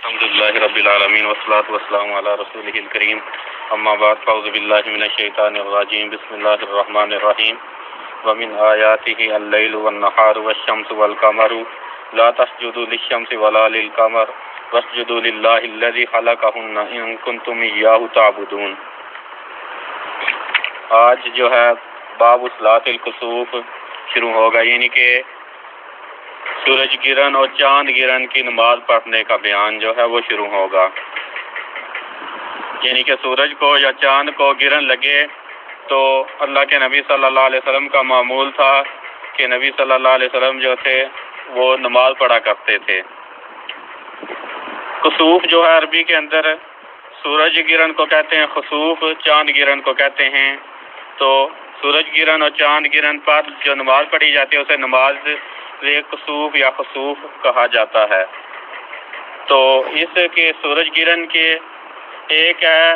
الحمدللہ رب العالمین والصلاة والسلام علی رسولہ الکریم اما بعد فاعوذ باللہ من الشیطان الرجیم بسم اللہ الرحمن الرحیم ومن آیاتہ اللیل والنہار والشمس والقمر لا تسجدوا للشمس ولا للقمر واسجدوا للہ الذی خلقہن ان کنتم ایاہ تعبدون۔ آج جو ہے باب صلاۃ الکسوف شروع ہوگا، یعنی کہ سورج گرہن اور چاند گرہن کی نماز پڑھنے کا بیان جو ہے وہ شروع ہوگا۔ یعنی کہ سورج کو یا چاند کو گرہن لگے تو اللہ کے نبی صلی اللہ علیہ وسلم کا معمول تھا کہ نبی صلی اللہ علیہ وسلم جو تھے وہ نماز پڑھا کرتے تھے۔ کسوف جو ہے عربی کے اندر سورج گرہن کو کہتے ہیں، خسوف چاند گرہن کو کہتے ہیں۔ تو سورج گرہن اور چاند گرہن پر جو نماز پڑھی جاتی ہے اسے نماز کسوف یا خسوف کہا جاتا ہے۔ تو اس کے سورج گرہن کے ایک ہے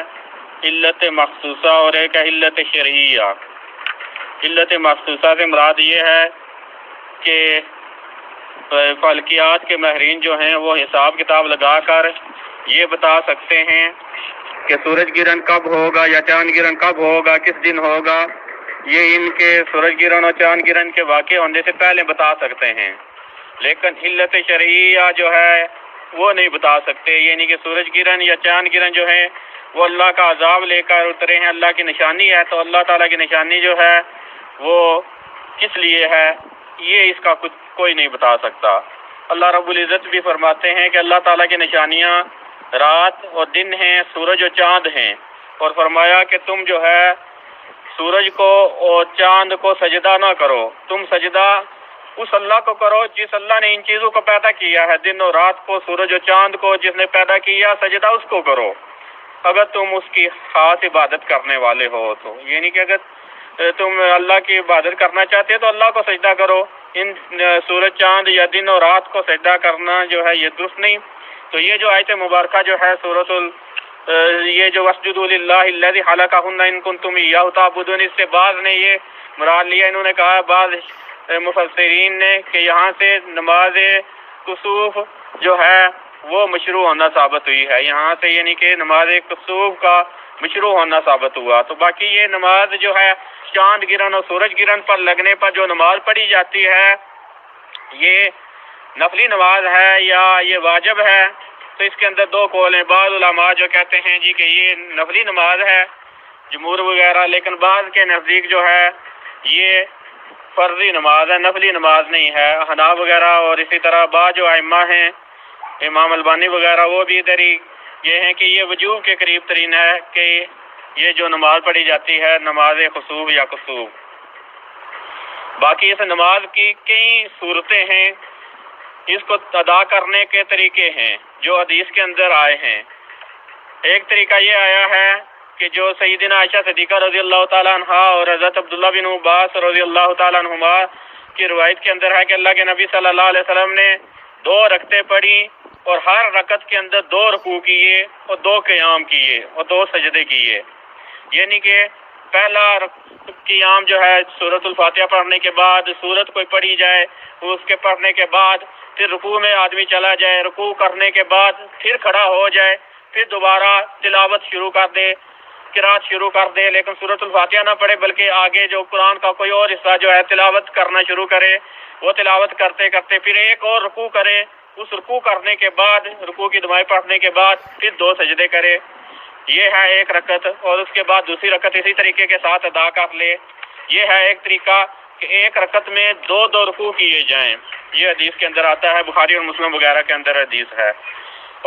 علت مخصوصہ اور ایک ہے علت شرعیہ۔ علت مخصوصہ سے مراد یہ ہے کہ فلکیات کے ماہرین جو ہیں وہ حساب کتاب لگا کر یہ بتا سکتے ہیں کہ سورج گرہن کب ہوگا یا چاند گرہن کب ہوگا، کس دن ہوگا۔ یہ ان کے سورج گرہن اور چاند گرہن کے واقع ہونے سے پہلے بتا سکتے ہیں، لیکن علت شرعیہ جو ہے وہ نہیں بتا سکتے۔ یعنی کہ سورج گرہن یا چاند گرہن جو ہے وہ اللہ کا عذاب لے کر اترے ہیں، اللہ کی نشانی ہے، تو اللہ تعالیٰ کی نشانی جو ہے وہ کس لیے ہے یہ اس کا کچھ کوئی نہیں بتا سکتا۔ اللہ رب العزت بھی فرماتے ہیں کہ اللہ تعالیٰ کی نشانیاں رات اور دن ہیں، سورج اور چاند ہیں، اور فرمایا کہ تم جو ہے سورج کو اور چاند کو سجدہ نہ کرو، تم سجدہ اس اللہ کو کرو جس اللہ نے ان چیزوں کو پیدا کیا ہے، دن اور رات کو، سورج اور چاند کو جس نے پیدا کیا، سجدہ اس کو کرو اگر تم اس کی خاص عبادت کرنے والے ہو تو۔ یعنی کہ اگر تم اللہ کی عبادت کرنا چاہتے ہو تو اللہ کو سجدہ کرو، ان سورج چاند یا دن اور رات کو سجدہ کرنا جو ہے یہ درست نہیں۔ تو یہ جو آیت مبارکہ جو ہے یہ جو واسجدوا للہ الذی خلقہن ان کنتم ایاہ تعبدون، اس سے بعض نے یہ مراد لیا، انہوں نے کہا بعض مفسرین نے کہ یہاں سے نماز کسوف جو ہے وہ مشروع ہونا ثابت ہوئی ہے، یہاں سے یعنی کہ نماز کسوف کا مشروع ہونا ثابت ہوا۔ تو باقی یہ نماز جو ہے چاند گرہن اور سورج گرہن پر لگنے پر جو نماز پڑھی جاتی ہے یہ نفلی نماز ہے یا یہ واجب ہے، تو اس کے اندر دو قول ہیں۔ بعض علماء جو کہتے ہیں جی کہ یہ نفلی نماز ہے، جمہور وغیرہ، لیکن بعض کے نزدیک جو ہے یہ فرضی نماز ہے، نفلی نماز نہیں ہے۔ حناف وغیرہ اور اسی طرح بعض جو ائمہ ہیں، امام البانی وغیرہ، وہ بھی ادھر ہی یہ ہیں کہ یہ وجوب کے قریب ترین ہے کہ یہ جو نماز پڑھی جاتی ہے نماز خسوف یا کسوف۔ باقی اس نماز کی کئی صورتیں ہیں، اس کو ادا کرنے کے طریقے ہیں جو حدیث کے اندر آئے ہیں۔ ایک طریقہ یہ آیا ہے کہ جو سیدنا عائشہ صدیقہ رضی اللہ تعالیٰ عنہا اور حضرت عبداللہ بن عباس رضی اللہ تعالیٰ عنہما کی روایت کے اندر ہے کہ اللہ کے نبی صلی اللہ علیہ وسلم نے 2 رکعتیں پڑھی اور ہر رکعت کے اندر 2 رکوع کیے اور 2 قیام کیے اور 2 سجدے کیے۔ یعنی کہ پہلا قیام جو ہے سورۃ الفاتحہ پڑھنے کے بعد سورت کوئی پڑھی جائے، اس کے پڑھنے کے بعد پھر رکوع میں آدمی چلا جائے، رکوع کرنے کے بعد پھر کھڑا ہو جائے، پھر دوبارہ تلاوت شروع کر دے، قرات شروع کر دے، لیکن سورۃ الفاتحہ نہ پڑھے بلکہ آگے جو قرآن کا کوئی اور حصہ جو ہے تلاوت کرنا شروع کرے، وہ تلاوت کرتے کرتے پھر ایک اور رکوع کرے، اس رکوع کرنے کے بعد رکوع کی دعائیں پڑھنے کے بعد پھر 2 سجدے کرے۔ یہ ہے ایک رکعت، اور اس کے بعد دوسری رکعت اسی طریقے کے ساتھ ادا کر لے۔ یہ ہے ایک طریقہ کہ ایک رکعت میں 2 رکوع کیے جائیں، یہ حدیث کے اندر آتا ہے، بخاری اور مسلم وغیرہ کے اندر حدیث ہے۔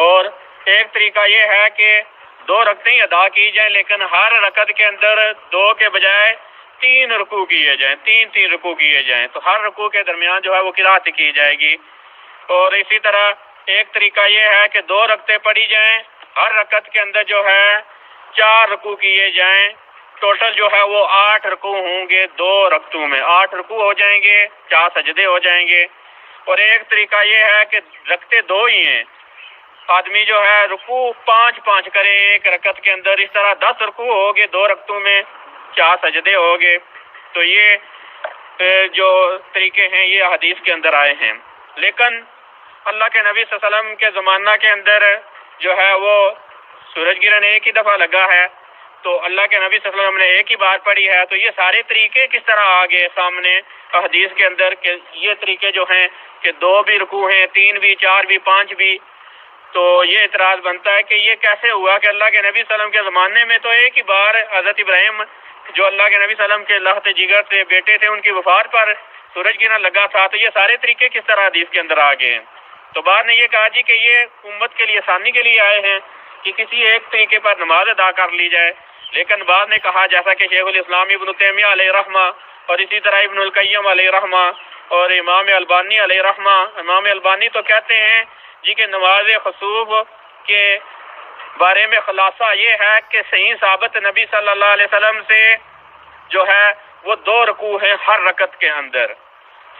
اور ایک طریقہ یہ ہے کہ 2 رکعتیں ادا کی جائیں لیکن ہر رکعت کے اندر 2 کے بجائے 3 رکوع کیے جائیں، 3 رکوع کیے جائیں، تو ہر رکوع کے درمیان جو ہے وہ قرات کی جائے گی۔ اور اسی طرح ایک طریقہ یہ ہے کہ 2 رکعتیں پڑھی جائیں، ہر رکعت کے اندر جو ہے 4 رکوع کیے جائیں، ٹوٹل جو ہے وہ 8 رکوع ہوں گے 2 رکعتوں میں، 8 رکوع ہو جائیں گے، 4 سجدے ہو جائیں گے۔ اور ایک طریقہ یہ ہے کہ رکعتیں 2 ہی ہیں، آدمی جو ہے رکوع 5 کرے ایک رکعت کے اندر، اس طرح 10 رکوع ہو گے 2 رکعتوں میں، 4 سجدے ہو گے۔ تو یہ جو طریقے ہیں یہ حدیث کے اندر آئے ہیں، لیکن اللہ کے نبی صلی اللہ علیہ وسلم کے زمانہ کے اندر جو ہے وہ سورج گرہن ایک ہی دفعہ لگا ہے تو اللہ کے نبی صلی اللہ علیہ وسلم نے ایک ہی بار پڑھی ہے، تو یہ سارے طریقے کس طرح آگے سامنے حدیث کے اندر کہ یہ طریقے جو ہیں کہ 2 بھی رکوع ہیں، 3 بھی، 4 بھی، 5 بھی، تو یہ اعتراض بنتا ہے کہ یہ کیسے ہوا کہ اللہ کے نبی صلی اللہ علیہ وسلم کے زمانے میں تو ایک ہی بار حضرت ابراہیم جو اللہ کے نبی صلی اللہ علیہ وسلم کے لحظ جگر سے بیٹے تھے، ان کی وفات پر سورج گرہن لگا تھا، تو یہ سارے طریقے کس طرح حدیث کے اندر آ گئے ہیں؟ تو بعد نے یہ کہا جی کہ یہ امت کے لیے آسانی کے لیے آئے ہیں کہ کسی ایک طریقے پر نماز ادا کر لی جائے، لیکن بعد نے کہا جیسا کہ شیخ الاسلام ابن تیمیہ علیہ رحمہ اور اسی طرح ابن القیم علیہ رحمہ اور امام البانی علیہ رحمہ، امام البانی تو کہتے ہیں جی کہ نماز خسوف کے بارے میں خلاصہ یہ ہے کہ صحیح ثابت نبی صلی اللہ علیہ وسلم سے جو ہے وہ 2 رکوع ہیں ہر رکعت کے اندر،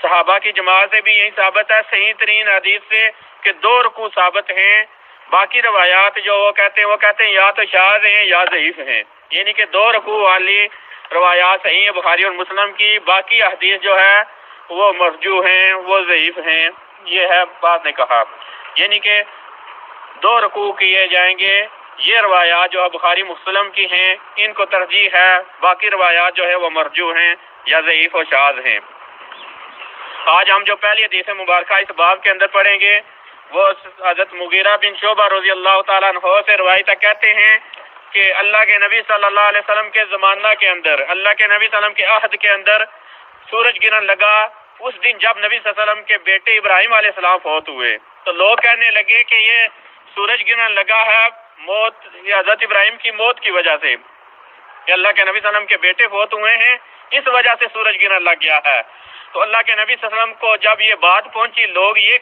صحابہ کی جماعت سے بھی یہی ثابت ہے صحیح ترین حدیث سے کہ 2 رکوع ثابت ہیں، باقی روایات جو وہ کہتے ہیں یا تو شاذ ہیں یا ضعیف ہیں، یعنی کہ 2 رکوع والی روایات صحیح ہیں بخاری اور مسلم کی، باقی حدیث جو ہے وہ مرجوح ہیں، وہ ضعیف ہیں، یہ ہے بات نے کہا، یعنی کہ 2 رکوع کیے جائیں گے، یہ روایات جو ہے بخاری مسلم کی ہیں ان کو ترجیح ہے، باقی روایات جو ہے وہ مرجوح ہیں یا ضعیف و شاذ ہیں۔ آج ہم جو پہلی حدیث مبارکہ اس باب کے اندر پڑھیں گے وہ حضرت مغیرہ بن شعبہ رضی اللہ تعالیٰ عنہ سے روایت کہتے ہیں کہ اللہ کے نبی صلی اللہ علیہ وسلم کے زمانہ کے اندر، اللہ کے نبی صلی اللہ علیہ وسلم کے عہد کے اندر سورج گرہن لگا اس دن جب نبی صلی اللہ علیہ وسلم کے بیٹے ابراہیم علیہ السلام فوت ہوئے، تو لوگ کہنے لگے کہ یہ سورج گرہن لگا ہے موت یا حضرت ابراہیم کی موت کی وجہ سے، کہ اللہ کے نبی صلی اللہ علیہ وسلم کے بیٹے فوت ہوئے ہیں اس وجہ سے سورج گرہن لگ گیا ہے۔ تو اللہ کے نبی صلی اللہ علیہ وسلم کو جب یہ بات پہنچی، لوگ یہ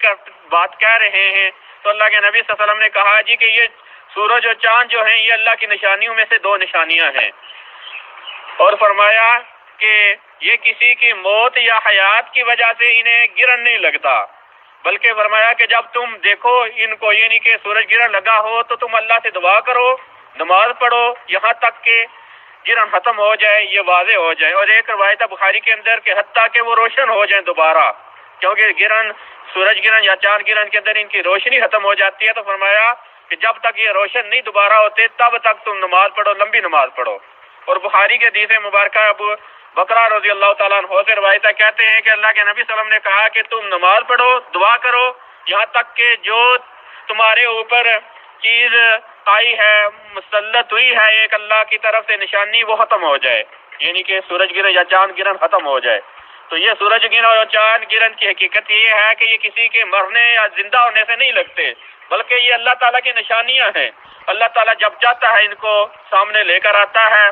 بات کہہ رہے ہیں، تو اللہ کے نبی صلی اللہ علیہ وسلم نے کہا جی کہ یہ سورج اور چاند جو ہیں یہ اللہ کی نشانیوں میں سے 2 نشانیاں ہیں، اور فرمایا کہ یہ کسی کی موت یا حیات کی وجہ سے انہیں گرہن نہیں لگتا، بلکہ فرمایا کہ جب تم دیکھو ان کو یعنی کہ سورج گرہن لگا ہو تو تم اللہ سے دعا کرو، نماز پڑھو یہاں تک کہ گرہن ختم ہو جائے، یہ واضح ہو جائے۔ اور ایک روایت بخاری کے اندر کہ حتیٰ کہ وہ روشن ہو جائیں دوبارہ، کیونکہ گرہن سورج گرہن یا چاند گرہن کے اندر ان کی روشنی ختم ہو جاتی ہے، تو فرمایا کہ جب تک یہ روشن نہیں دوبارہ ہوتے تب تک تم نماز پڑھو، لمبی نماز پڑھو۔ اور بخاری کے حدیث مبارکہ ابو بکرہ رضی اللہ تعالیٰ عنہ سے روایت کہتے ہیں کہ اللہ کے نبی صلی اللہ علیہ وسلم نے کہا کہ تم نماز پڑھو، دعا کرو، یہاں تک کہ جو تمہارے اوپر چیز آئی ہے، مسلط ہوئی ہے ایک اللہ کی طرف سے نشانی، وہ ختم ہو جائے، یعنی کہ سورج گرہن یا چاند گرہن ختم ہو جائے۔ تو یہ سورج گرہن اور چاند گرہن کی حقیقت یہ ہے کہ یہ کسی کے مرنے یا زندہ ہونے سے نہیں لگتے، بلکہ یہ اللہ تعالیٰ کی نشانیاں ہیں۔ اللہ تعالیٰ جب چاہتا ہے ان کو سامنے لے کر آتا ہے۔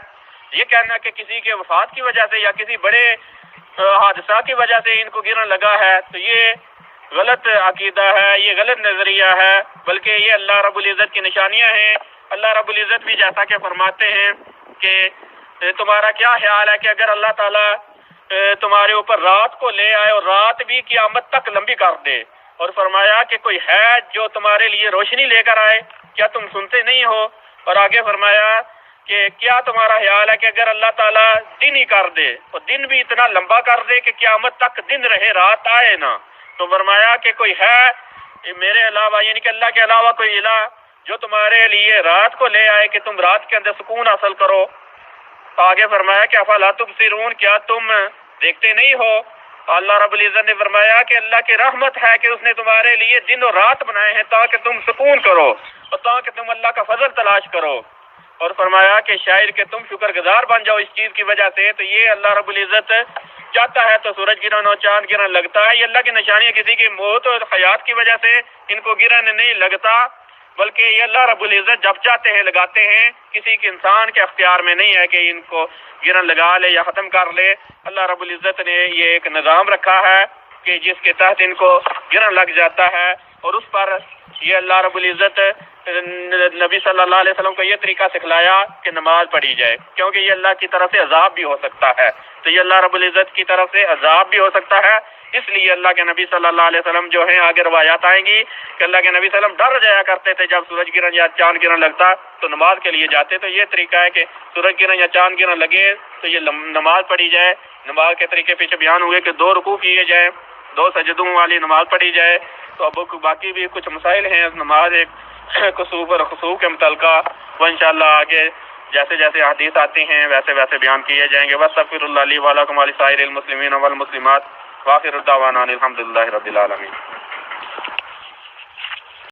یہ کہنا کہ کسی کے وفات کی وجہ سے یا کسی بڑے حادثہ کی وجہ سے ان کو گرہن لگا ہے تو یہ غلط عقیدہ ہے، یہ غلط نظریہ ہے، بلکہ یہ اللہ رب العزت کی نشانیاں ہیں۔ اللہ رب العزت بھی جیسا کہ فرماتے ہیں کہ تمہارا کیا خیال ہے کہ اگر اللہ تعالیٰ تمہارے اوپر رات کو لے آئے اور رات بھی قیامت تک لمبی کر دے، اور فرمایا کہ کوئی ہے جو تمہارے لیے روشنی لے کر آئے، کیا تم سنتے نہیں ہو؟ اور آگے فرمایا کہ کیا تمہارا خیال ہے کہ اگر اللہ تعالیٰ دن ہی کر دے اور دن بھی اتنا لمبا کر دے کہ قیامت تک دن رہے رات آئے نہ، تو فرمایا کہ کوئی ہے میرے علاوہ یعنی کہ اللہ کے علاوہ کوئی الہ جو تمہارے لیے رات کو لے آئے کہ تم رات کے اندر سکون حاصل کرو؟ آگے فرمایا کہ افلا تبصرون، کیا تم دیکھتے نہیں ہو؟ اللہ رب العزت نے فرمایا کہ اللہ کی رحمت ہے کہ اس نے تمہارے لیے دن اور رات بنائے ہیں تاکہ تم سکون کرو اور تاکہ تم اللہ کا فضل تلاش کرو، اور فرمایا کہ شاید کہ تم شکر گزار بن جاؤ اس چیز کی وجہ سے۔ تو یہ اللہ رب العزت چاہتا ہے تو سورج گرہن اور چاند گرہن لگتا ہے، یہ اللہ کی نشانی ہے، کسی کی موت اور حیات کی وجہ سے ان کو گرہن نہیں لگتا، بلکہ یہ اللہ رب العزت جب چاہتے ہیں لگاتے ہیں، کسی کے انسان کے اختیار میں نہیں ہے کہ ان کو گرہن لگا لے یا ختم کر لے۔ اللہ رب العزت نے یہ ایک نظام رکھا ہے کہ جس کے تحت ان کو گرہن لگ جاتا ہے، اور اس پر یہ اللہ رب العزت نبی صلی اللہ علیہ وسلم کو یہ طریقہ سکھلایا کہ نماز پڑھی جائے، کیونکہ یہ اللہ کی طرف سے عذاب بھی ہو سکتا ہے، تو یہ اللہ رب العزت کی طرف سے عذاب بھی ہو سکتا ہے، اس لیے اللہ کے نبی صلی اللہ علیہ وسلم جو ہیں آگے روایات آئیں گی کہ اللہ کے نبی صلی اللہ علیہ وسلم ڈر جایا کرتے تھے جب سورج گرہن یا چاند گرہن لگتا تو نماز کے لیے جاتے۔ تو یہ طریقہ ہے کہ سورج گرہن یا چاند گرہن لگے تو یہ نماز پڑھی جائے۔ نماز کے طریقے پیچھے بیان ہوئے کہ 2 رکوع کیے جائیں، 2 سجدوں والی نماز پڑھی جائے۔ تو اب باقی بھی کچھ مسائل ہیں، نماز ایک کسوف اور خسوف کے متعلقہ وہ انشاءاللہ آگے جیسے جیسے حدیث آتی ہیں ویسے ویسے بیان کیے جائیں گے. واستغفر اللہ لی ولکم ولسائر المسلمین والمسلمات وآخر دعوانا الحمدللہ رب العالمین.